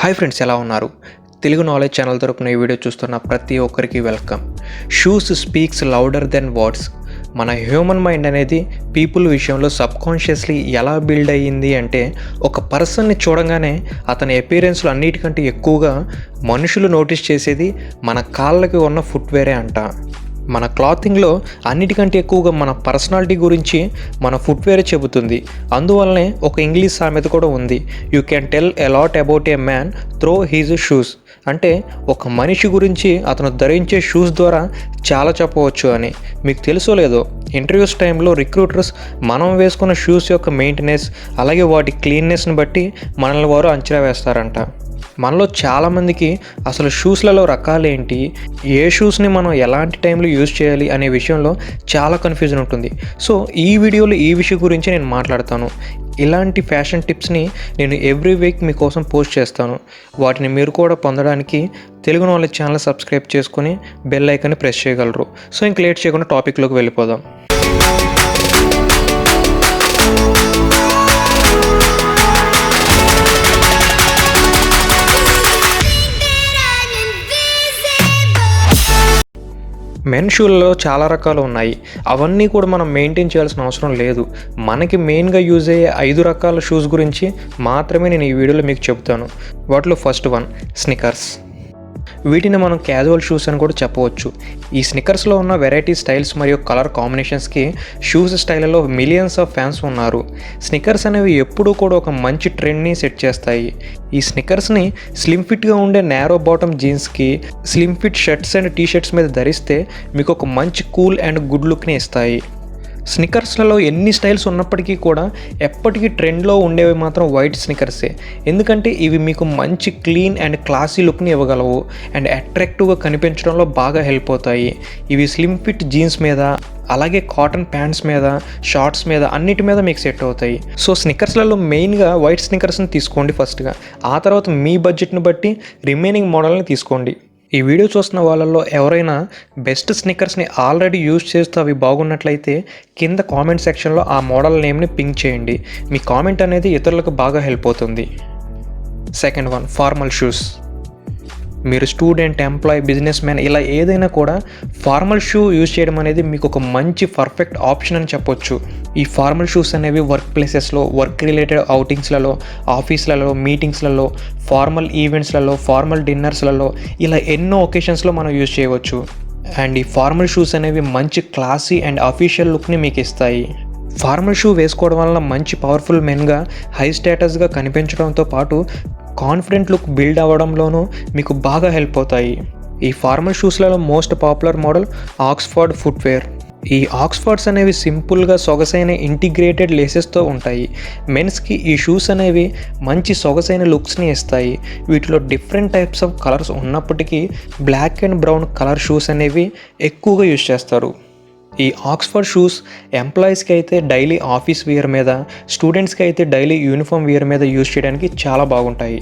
Hi friends, ఎలా ఉన్నారు? Telugu knowledge channel తరపున ఈ వీడియో చూస్తున్న ప్రతి ఒక్కరికి welcome. Shoes speaks louder than words. మన హ్యూమన్ మైండ్ అనేది పీపుల్ విషయంలో సబ్కాన్షియస్లీ ఎలా బిల్డ్ అయ్యింది అంటే, ఒక పర్సన్ని చూడగానే అతని అపీరెన్స్లో అన్నిటికంటే ఎక్కువగా మనుషులు నోటీస్ చేసేది మన కాళ్ళకి ఉన్న ఫుట్వేరే అంట. మన క్లాతింగ్లో అన్నిటికంటే ఎక్కువగా మన పర్సనాలిటీ గురించి మన ఫుట్వేర్ చెబుతుంది. అందువల్లనే ఒక ఇంగ్లీష్ సామెత కూడా ఉంది, you can tell a lot about a man through his shoes. అంటే ఒక మనిషి గురించి అతను ధరించే షూస్ ద్వారా చాలా చెప్పవచ్చు అని. మీకు తెలుసో లేదో, ఇంటర్వ్యూస్ టైంలో రిక్రూటర్స్ మనం వేసుకున్న షూస్ యొక్క మెయింటెనెన్స్ అలాగే వాటి క్లీన్నెస్ని బట్టి మనల్ని వారు అంచనా వేస్తారంట. మనలో చాలామందికి అసలు షూస్లలో రకాలేంటి, ఏ షూస్ని మనం ఎలాంటి టైంలో యూజ్ చేయాలి అనే విషయంలో చాలా కన్ఫ్యూజన్ ఉంటుంది. సో ఈ వీడియోలో ఈ విషయం గురించి నేను మాట్లాడతాను. ఇలాంటి ఫ్యాషన్ టిప్స్ని నేను ఎవ్రీ వీక్ మీకోసం పోస్ట్ చేస్తాను. వాటిని మీరు కూడా పొందడానికి తెలుగు నాలెడ్జ్ ఛానల్ సబ్స్క్రైబ్ చేసుకుని బెల్ ఐకాన్ని ప్రెస్ చేయగలరు. సో ఇంక లేట్ చేయకుండా టాపిక్లోకి వెళ్ళిపోదాం. మెన్ షూలలో చాలా రకాలు ఉన్నాయి. అవన్నీ కూడా మనం మెయింటైన్ చేయాల్సిన అవసరం లేదు. మనకి మెయిన్గా యూజ్ అయ్యే 5 రకాల షూస్ గురించి మాత్రమే నేను ఈ వీడియోలో మీకు చెబుతాను. వాటిలో ఫస్ట్ వన్ స్నికర్స్. వీటిని మనం క్యాజువల్ షూస్ అని కూడా చెప్పవచ్చు. ఈ స్నికర్స్లో ఉన్న వెరైటీ స్టైల్స్ మరియు కలర్ కాంబినేషన్స్కి షూస్ స్టైల్లో మిలియన్స్ ఆఫ్ ఫ్యాన్స్ ఉన్నారు. స్నికర్స్ అనేవి ఎప్పుడూ కూడా ఒక మంచి ట్రెండ్ని సెట్ చేస్తాయి. ఈ స్నికర్స్ని స్లిమ్ ఫిట్గా ఉండే నేరో బాటమ్ జీన్స్కి, slim fit shirts and t-shirts మీద ధరిస్తే మీకు ఒక మంచి కూల్ అండ్ గుడ్ లుక్ని ఇస్తాయి. స్నికర్స్లలో ఎన్ని స్టైల్స్ ఉన్నప్పటికీ కూడా ఎప్పటికీ ట్రెండ్లో ఉండేవి మాత్రం వైట్ స్నికర్సే. ఎందుకంటే ఇవి మీకు మంచి క్లీన్ అండ్ క్లాసీ లుక్ని ఇవ్వగలవు అండ్ అట్రాక్టివ్గా కనిపించడంలో బాగా హెల్ప్ అవుతాయి. ఇవి స్లిమ్ ఫిట్ జీన్స్ మీద అలాగే కాటన్ ప్యాంట్స్ మీద, షార్ట్స్ మీద అన్నిటి మీద మీకు సెట్ అవుతాయి. సో స్నికర్స్లలో మెయిన్గా వైట్ స్నికర్స్ని తీసుకోండి ఫస్ట్గా. ఆ తర్వాత మీ బడ్జెట్ని బట్టి రిమైనింగ్ మోడల్ని తీసుకోండి. ఈ వీడియో చూస్తున్న వాళ్ళల్లో ఎవరైనా బెస్ట్ స్నికర్స్ని ఆల్రెడీ యూజ్ చేస్తూ అవి బాగున్నట్లయితే కింద కామెంట్ సెక్షన్లో ఆ మోడల్ నేమ్ని పింక్ చేయండి. మీ కామెంట్ అనేది ఇతరులకు బాగా హెల్ప్ అవుతుంది. Second one formal shoes. మీరు స్టూడెంట్, ఎంప్లాయ్, బిజినెస్ మ్యాన్ ఇలా ఏదైనా కూడా ఫార్మల్ షూ యూజ్ చేయడం అనేది మీకు ఒక మంచి పర్ఫెక్ట్ ఆప్షన్ అని చెప్పొచ్చు. ఈ ఫార్మల్ షూస్ అనేవి వర్క్ ప్లేసెస్లో, వర్క్ రిలేటెడ్ అవుటింగ్స్లలో, ఆఫీస్లలో, మీటింగ్స్లలో, ఫార్మల్ ఈవెంట్స్లలో, ఫార్మల్ డిన్నర్స్లలో ఇలా ఎన్నో ఒకేషన్స్లో మనం యూజ్ చేయవచ్చు. అండ్ ఈ ఫార్మల్ షూస్ అనేవి మంచి క్లాసీ అండ్ అఫీషియల్ లుక్ని మీకు ఇస్తాయి. ఫార్మల్ షూ వేసుకోవడం వలన మంచి పవర్ఫుల్ మెన్గా, హై స్టేటస్గా కనిపించడంతో పాటు కాన్ఫిడెంట్ లుక్ బిల్డ్ అవ్వడంలోనూ మీకు బాగా హెల్ప్ అవుతాయి. ఈ ఫార్మల్ షూస్లలో most popular model Oxford footwear. ఈ ఆక్స్ఫర్డ్స్ అనేవి సింపుల్గా సొగసైన ఇంటిగ్రేటెడ్ లేసెస్తో ఉంటాయి. మెన్స్కి ఈ షూస్ అనేవి మంచి సొగసైన లుక్స్ని ఇస్తాయి. వీటిలో డిఫరెంట్ టైప్స్ ఆఫ్ కలర్స్ ఉన్నప్పటికీ black and brown colour shoes అనేవి ఎక్కువగా యూజ్ చేస్తారు. ఈ ఆక్స్ఫర్డ్ షూస్ ఎంప్లాయీస్కి అయితే డైలీ ఆఫీస్ వేర్ మీద, స్టూడెంట్స్కి అయితే డైలీ యూనిఫామ్ వేర్ మీద యూజ్ చేయడానికి చాలా బాగుంటాయి.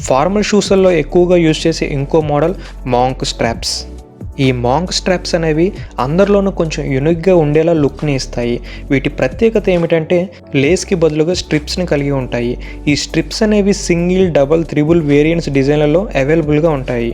ఫార్మల్ షూస్ల్లో ఎక్కువగా యూజ్ చేసే ఇంకో మోడల్ మాంక్ స్ట్రాప్స్. ఈ మాంక్ స్ట్రాప్స్ అనేవి అందరిలోనూ కొంచెం యూనిక్గా ఉండేలా లుక్ని ఇస్తాయి. వీటి ప్రత్యేకత ఏమిటంటే లేస్కి బదులుగా స్ట్రిప్స్ని కలిగి ఉంటాయి. ఈ స్ట్రిప్స్ అనేవి సింగిల్, డబుల్, త్రిబుల్ వేరియంట్స్ డిజైన్లలో అవైలబుల్గా ఉంటాయి.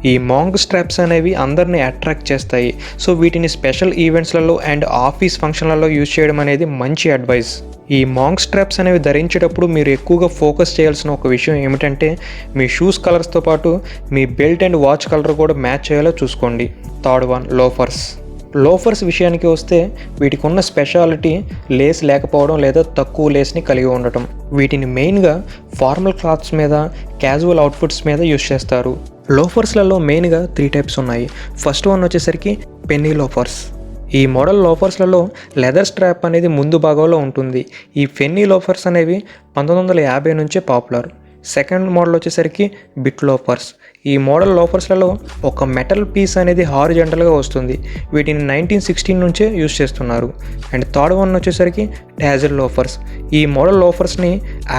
ఈ మాంక్ స్ట్రాప్స్ అనేవి అందరినీ అట్రాక్ట్ చేస్తాయి. సో వీటిని స్పెషల్ ఈవెంట్స్లలో అండ్ ఆఫీస్ ఫంక్షన్లలో యూజ్ చేయడం అనేది మంచి అడ్వైస్. ఈ మాంక్ స్ట్రాప్స్ అనేవి ధరించేటప్పుడు మీరు ఎక్కువగా ఫోకస్ చేయాల్సిన ఒక విషయం ఏమిటంటే, మీ షూస్ కలర్స్తో పాటు మీ బెల్ట్ అండ్ వాచ్ కలర్ కూడా మ్యాచ్ అయ్యేలా చూసుకోండి. Third one loafers. లోఫర్స్ విషయానికి వస్తే వీటికి ఉన్న స్పెషాలిటీ లేస్ లేకపోవడం లేదా తక్కువ లేస్ని కలిగి ఉండటం. వీటిని మెయిన్గా ఫార్మల్ క్లాత్స్ మీద, క్యాజువల్ అవుట్ఫిట్స్ మీద యూజ్ చేస్తారు. లోఫర్స్లలో మెయిన్గా 3 టైప్స్ ఉన్నాయి. ఫస్ట్ వన్ వచ్చేసరికి పెన్నీ లోఫర్స్. ఈ మోడల్ లోఫర్స్లలో లెదర్ స్ట్రాప్ అనేది ముందు భాగంలో ఉంటుంది. ఈ పెన్నీ లోఫర్స్ అనేవి 1950 నుంచే పాపులర్. సెకండ్ మోడల్ వచ్చేసరికి బిట్ లోఫర్స్. ఈ మోడల్ లోఫర్స్లలో ఒక మెటల్ పీస్ అనేది హారిజాంటల్గా వస్తుంది. వీటిని 1916 నుంచే యూజ్ చేస్తున్నారు. అండ్ థర్డ్ వన్ వచ్చేసరికి టాజర్ లోఫర్స్. ఈ మోడల్ లోఫర్స్ని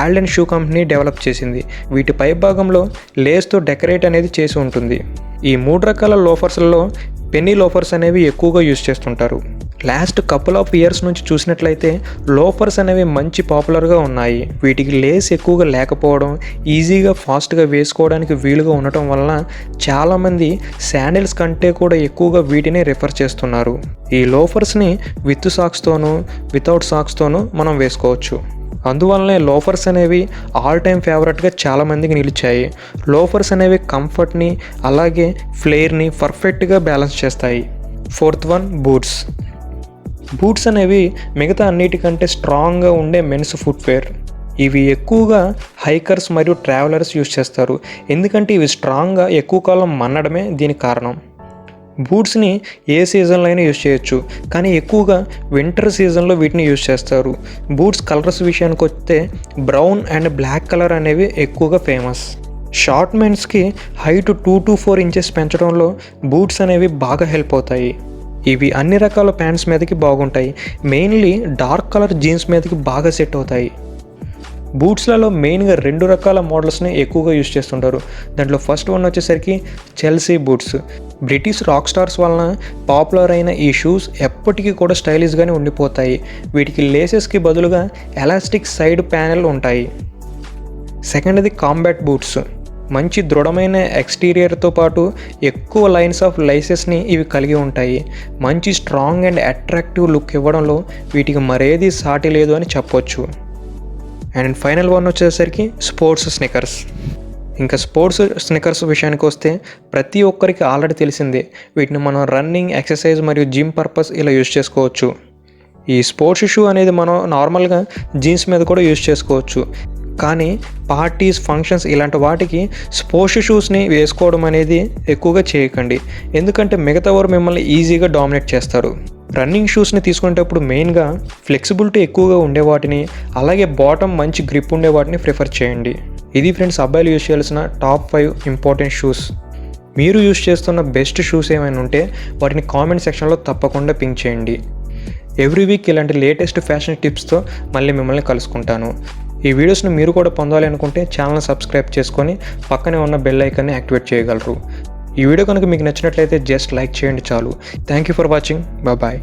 ఆల్డెన్ షూ కంపెనీ డెవలప్ చేసింది. వీటి పై భాగంలో లేస్తో డెకరేట్ అనేది చేసి ఉంటుంది. ఈ 3 రకాల లోఫర్స్లలో పెన్నీ లోఫర్స్ అనేవి ఎక్కువగా యూజ్ చేస్తుంటారు. లాస్ట్ కపుల్ ఆఫ్ ఇయర్స్ నుంచి చూసినట్లయితే లోఫర్స్ అనేవి మంచి పాపులర్గా ఉన్నాయి. వీటికి లేస్ ఎక్కువగా లేకపోవడం, ఈజీగా ఫాస్ట్గా వేసుకోవడానికి వీలుగా ఉండటం వలన చాలామంది శాండిల్స్ కంటే కూడా ఎక్కువగా వీటిని రిఫర్ చేస్తున్నారు. ఈ లోఫర్స్ని విత్ సాక్స్తోనూ వితౌట్ సాక్స్తోనూ మనం వేసుకోవచ్చు. అందువల్లనే లోఫర్స్ అనేవి ఆల్ టైమ్ ఫేవరెట్గా చాలామందికి నిలిచాయి. లోఫర్స్ అనేవి కంఫర్ట్ని అలాగే ఫ్లేర్ని పర్ఫెక్ట్గా బ్యాలెన్స్ చేస్తాయి. Fourth one, boots. బూట్స్ అనేవి మిగతా అన్నిటికంటే స్ట్రాంగ్గా ఉండే మెన్స్ ఫుట్వేర్. ఇవి ఎక్కువగా హైకర్స్ మరియు ట్రావెలర్స్ యూజ్ చేస్తారు, ఎందుకంటే ఇవి స్ట్రాంగ్గా ఎక్కువ కాలం మన్నడమే దీనికి కారణం. బూట్స్ని ఏ సీజన్లో అయినా యూజ్ చేయొచ్చు, కానీ ఎక్కువగా వింటర్ సీజన్లో వీటిని యూజ్ చేస్తారు. బూట్స్ కలర్స్ విషయానికి వస్తే బ్రౌన్ అండ్ బ్లాక్ కలర్ అనేవి ఎక్కువగా ఫేమస్. షార్ట్ మెన్స్కి హైట్ 2 to 4 ఇంచెస్ పెంచడంలో బూట్స్ అనేవి బాగా హెల్ప్ అవుతాయి. ఇవి అన్ని రకాల ప్యాంట్స్ మీదకి బాగుంటాయి, మెయిన్లీ డార్క్ కలర్ జీన్స్ మీదకి బాగా సెట్ అవుతాయి. బూట్స్లలో మెయిన్గా 2 రకాల మోడల్స్ని ఎక్కువగా యూజ్ చేస్తుంటారు. దాంట్లో ఫస్ట్ వన్ వచ్చేసరికి Chelsea boots. British rock stars వలన పాపులర్ అయిన ఈ షూస్ ఎప్పటికీ కూడా స్టైలిష్గానే ఉండిపోతాయి. వీటికి లేసెస్కి బదులుగా ఎలాస్టిక్ సైడ్ ప్యానెల్ ఉంటాయి. సెకండ్ది కాంబాట్ బూట్స్. మంచి దృఢమైన ఎక్స్టీరియర్తో పాటు ఎక్కువ లైన్స్ ఆఫ్ లైసెస్ని ఇవి కలిగి ఉంటాయి. మంచి స్ట్రాంగ్ అండ్ అట్రాక్టివ్ లుక్ ఇవ్వడంలో వీటికి మరేది సాటి లేదు అని చెప్పొచ్చు. అండ్ ఫైనల్ వన్ వచ్చేసరికి స్పోర్ట్స్ స్నికర్స్. ఇంకా స్పోర్ట్స్ స్నికర్స్ విషయానికి వస్తే ప్రతి ఒక్కరికి ఆల్రెడీ తెలిసిందే. వీటిని మనం రన్నింగ్, ఎక్సర్సైజ్ మరియు జిమ్ పర్పస్ ఇలా యూజ్ చేసుకోవచ్చు. ఈ స్పోర్ట్స్ షూ అనేది మనం నార్మల్గా జీన్స్ మీద కూడా యూజ్ చేసుకోవచ్చు, కానీ పార్టీస్, ఫంక్షన్స్ ఇలాంటి వాటికి స్పోర్ట్స్ షూస్ని వేసుకోవడం అనేది ఎక్కువగా చేయకండి, ఎందుకంటే మిగతా వారు మిమ్మల్ని ఈజీగా డామినేట్ చేస్తారు. రన్నింగ్ షూస్ని తీసుకునేటప్పుడు మెయిన్గా ఫ్లెక్సిబిలిటీ ఎక్కువగా ఉండే వాటిని, అలాగే బాటమ్ మంచి గ్రిప్ ఉండే వాటిని ప్రిఫర్ చేయండి. ఇది ఫ్రెండ్స్, అబ్బాయిలు యూజ్ చేయాల్సిన టాప్ 5 ఇంపార్టెంట్ షూస్. మీరు యూజ్ చేస్తున్న బెస్ట్ షూస్ ఏమైనా ఉంటే వాటిని కామెంట్ సెక్షన్లో తప్పకుండా పింక్ చేయండి. ఎవ్రీ వీక్ ఇలాంటి లేటెస్ట్ ఫ్యాషన్ టిప్స్తో మళ్ళీ మిమ్మల్ని కలుసుకుంటాను. ఈ వీడియోస్ని మీరు కూడా పొందాలి అనుకుంటే ఛానల్ సబ్స్క్రైబ్ చేసుకొని పక్కనే ఉన్న బెల్ ఐకాన్ని యాక్టివేట్ చేయగలరు. ఈ వీడియో కనుక మీకు నచ్చినట్లయితే జస్ట్ లైక్ చేయండి చాలు. Thank you for watching. Bye.